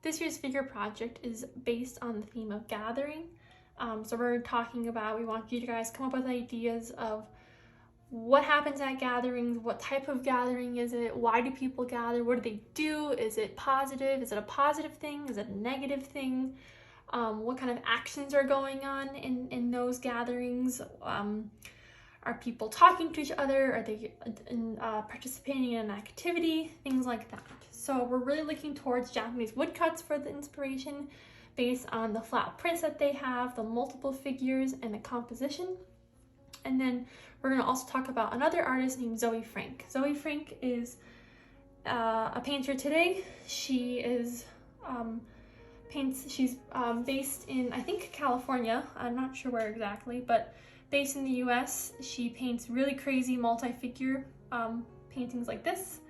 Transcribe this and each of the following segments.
This year's figure project is based on the theme of gathering. So we're talking about, we want you guys to come up with ideas of what happens at gatherings, what type of gathering is it, why do people gather, what do they do, is it positive, is it a positive thing, is it a negative thing, what kind of actions are going on in those gatherings, are people talking to each other, are they participating in an activity, things like that. So we're really looking towards Japanese woodcuts for the inspiration based on the flat prints that they have, the multiple figures, and the composition. And then we're going to also talk about another artist named Zoe Frank. Zoe Frank is a painter today. She is she's based in, I think, California. I'm not sure where exactly, but based in the US. She paints really crazy multi-figure paintings like this,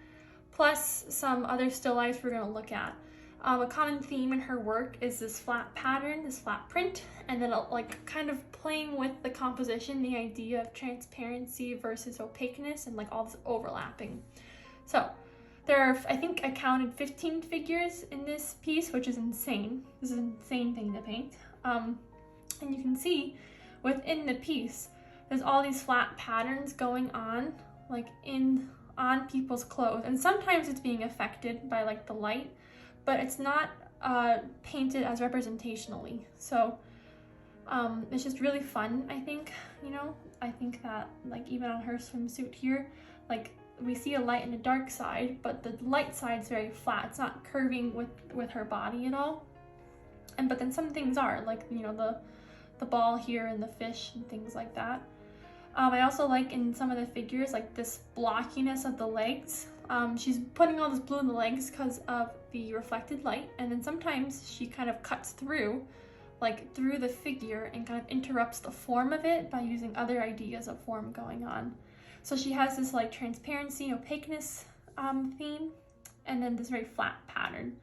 plus some other still lifes we're going to look at. A common theme in her work is this flat pattern, this flat print, and then like kind of playing with the composition, the idea of transparency versus opaqueness, and like all this overlapping. So there are, I think I counted 15 figures in this piece, which is insane. This is an insane thing to paint. And you can see within the piece, there's all these flat patterns going on, like on people's clothes. And sometimes it's being affected by like the light, but it's not painted as representationally. So it's just really fun, I think, you know? I think that like even on her swimsuit here, like we see a light and a dark side, but the light side's very flat. It's not curving with her body at all. But then some things are, like, you know, the ball here and the fish and things like that. I also like in some of the figures, like this blockiness of the legs. She's putting all this blue in the legs because of the reflected light, and then sometimes she kind of cuts through, like through the figure, and kind of interrupts the form of it by using other ideas of form going on. So she has this like transparency, opaqueness theme, and then this very flat pattern.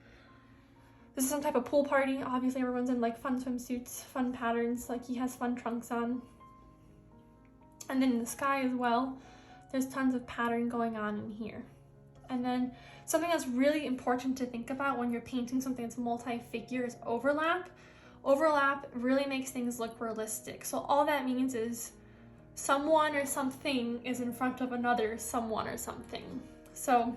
This is some type of pool party. Obviously everyone's in like fun swimsuits, fun patterns, like he has fun trunks on. And then in the sky as well, there's tons of pattern going on in here. And then something that's really important to think about when you're painting something that's multi-figure is overlap. Overlap really makes things look realistic. So all that means is someone or something is in front of another someone or something. So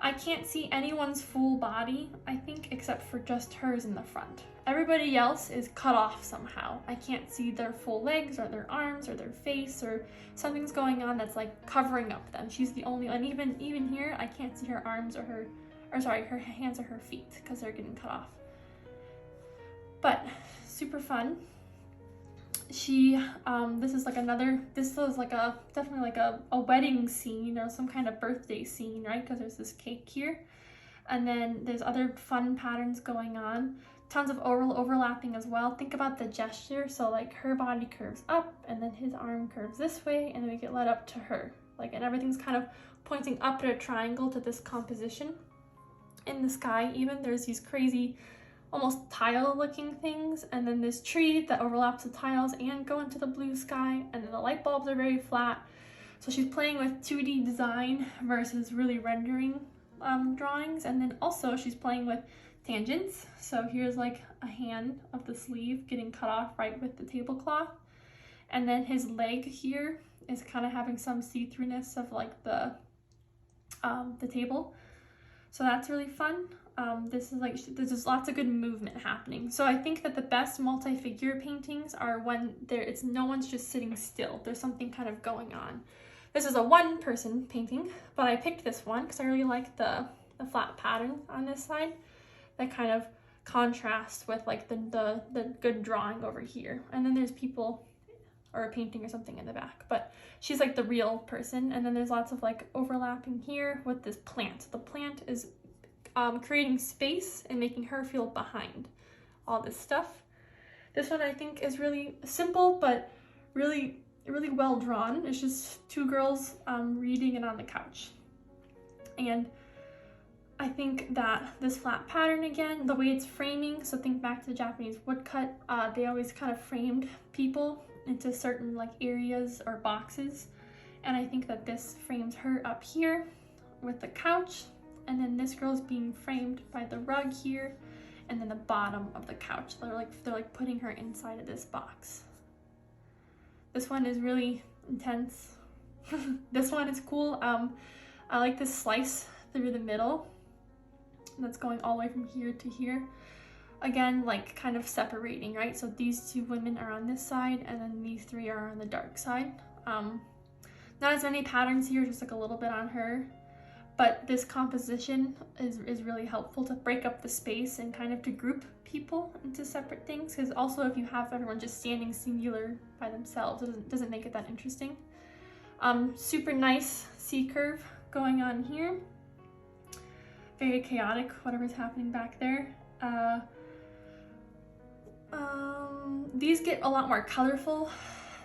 I can't see anyone's full body, I think, except for just hers in the front. Everybody else is cut off somehow. I can't see their full legs or their arms or their face, or something's going on that's like covering up them. She's the only, and even here, I can't see her arms or her hands or her feet because they're getting cut off. But super fun. She, this is like definitely like a wedding scene or some kind of birthday scene, right? Because there's this cake here. And then there's other fun patterns going on. Tons of overlapping as well. Think about the gesture. So like her body curves up and then his arm curves this way, and then we get led up to her. Like, and everything's kind of pointing up at a triangle to this composition. In the sky even, there's these crazy almost tile looking things, and then this tree that overlaps the tiles and go into the blue sky, and then the light bulbs are very flat. So she's playing with 2D design versus really rendering drawings. And then also she's playing with tangents. So here's like a hand of the sleeve getting cut off right with the tablecloth, and then his leg here is kind of having some see-throughness of like the table. So that's really fun. This is like, there's just lots of good movement happening. So I think that the best multi-figure paintings are when no one's just sitting still. There's something kind of going on. This is a one-person painting, but I picked this one because I really like the flat pattern on this side that kind of contrasts with like the good drawing over here. And then there's people or a painting or something in the back, but she's like the real person. And then there's lots of like overlapping here with this plant. The plant is creating space and making her feel behind all this stuff. This one I think is really simple, but really well drawn. It's just two girls reading it on the couch. And I think that this flat pattern again, the way it's framing, so think back to the Japanese woodcut, they always kind of framed people into certain like areas or boxes. And I think that this frames her up here with the couch, And then this girl's being framed by the rug here, and then the bottom of the couch. They're like putting her inside of this box. This one is really intense. This one is cool. I like this slice through the middle that's going all the way from here to here. Again, like kind of separating, right? So these two women are on this side, and then these three are on the dark side. Not as many patterns here, just like a little bit on her. But this composition is really helpful to break up the space and kind of to group people into separate things. Because also if you have everyone just standing singular by themselves, it doesn't make it that interesting. Super nice C-curve going on here. Very chaotic, whatever's happening back there. These get a lot more colorful.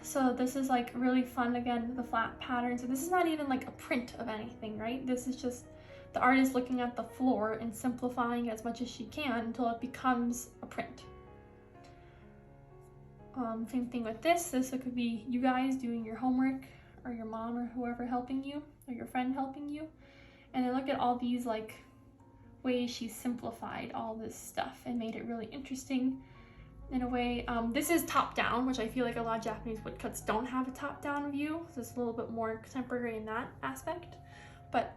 So this is like really fun, again, the flat pattern. So this is not even like a print of anything, right? This is just the artist looking at the floor and simplifying as much as she can until it becomes a print. Same thing with this. This could be you guys doing your homework, or your mom or whoever helping you, or your friend helping you. And then look at all these like ways she simplified all this stuff and made it really interesting. In a way, this is top down, which I feel like a lot of Japanese woodcuts don't have a top down view. So it's a little bit more contemporary in that aspect, but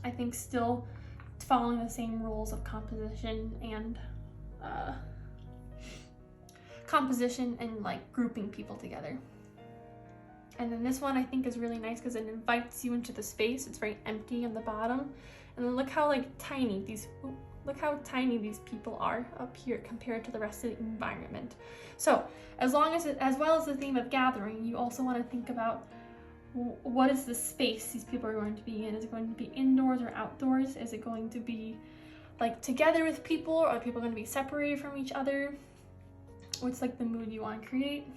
I think still following the same rules of composition and like grouping people together. And then this one I think is really nice because it invites you into the space. It's very empty on the bottom, and then look how like tiny these people are up here compared to the rest of the environment. So as well as the theme of gathering, you also want to think about what is the space these people are going to be in. Is it going to be indoors or outdoors? Is it going to be like together with people, or are people going to be separated from each other? What's like the mood you want to create?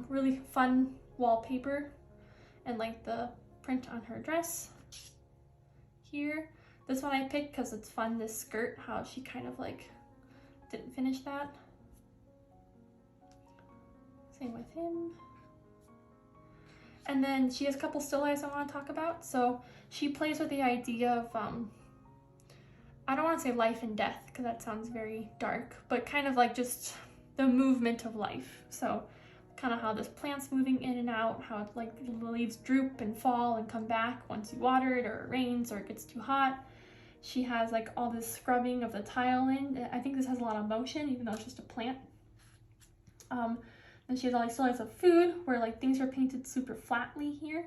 Really fun wallpaper, and like the print on her dress here. This one I picked because it's fun, this skirt, how she kind of like didn't finish that. Same with him. And then she has a couple still lifes I want to talk about. So she plays with the idea of, I don't want to say life and death because that sounds very dark, but kind of like just the movement of life. So kind of how this plant's moving in and out, how it's like the leaves droop and fall and come back once you water it, or it rains, or it gets too hot. She has like all this scrubbing of the tile in. I think this has a lot of motion, even though it's just a plant. Then she has all these still of food where like things are painted super flatly here.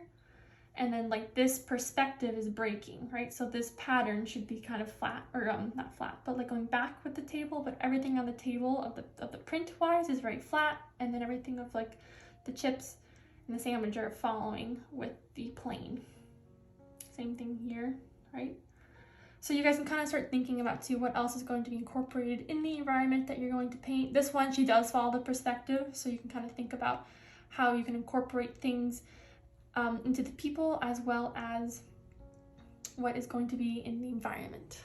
And then like this perspective is breaking, right? So this pattern should be kind of flat, or not flat, but like going back with the table, but everything on the table of the print wise is very flat. And then everything of like the chips and the sandwich are following with the plane. Same thing here, right? So you guys can kind of start thinking about too what else is going to be incorporated in the environment that you're going to paint. This one, she does follow the perspective, so you can kind of think about how you can incorporate things into the people as well as what is going to be in the environment.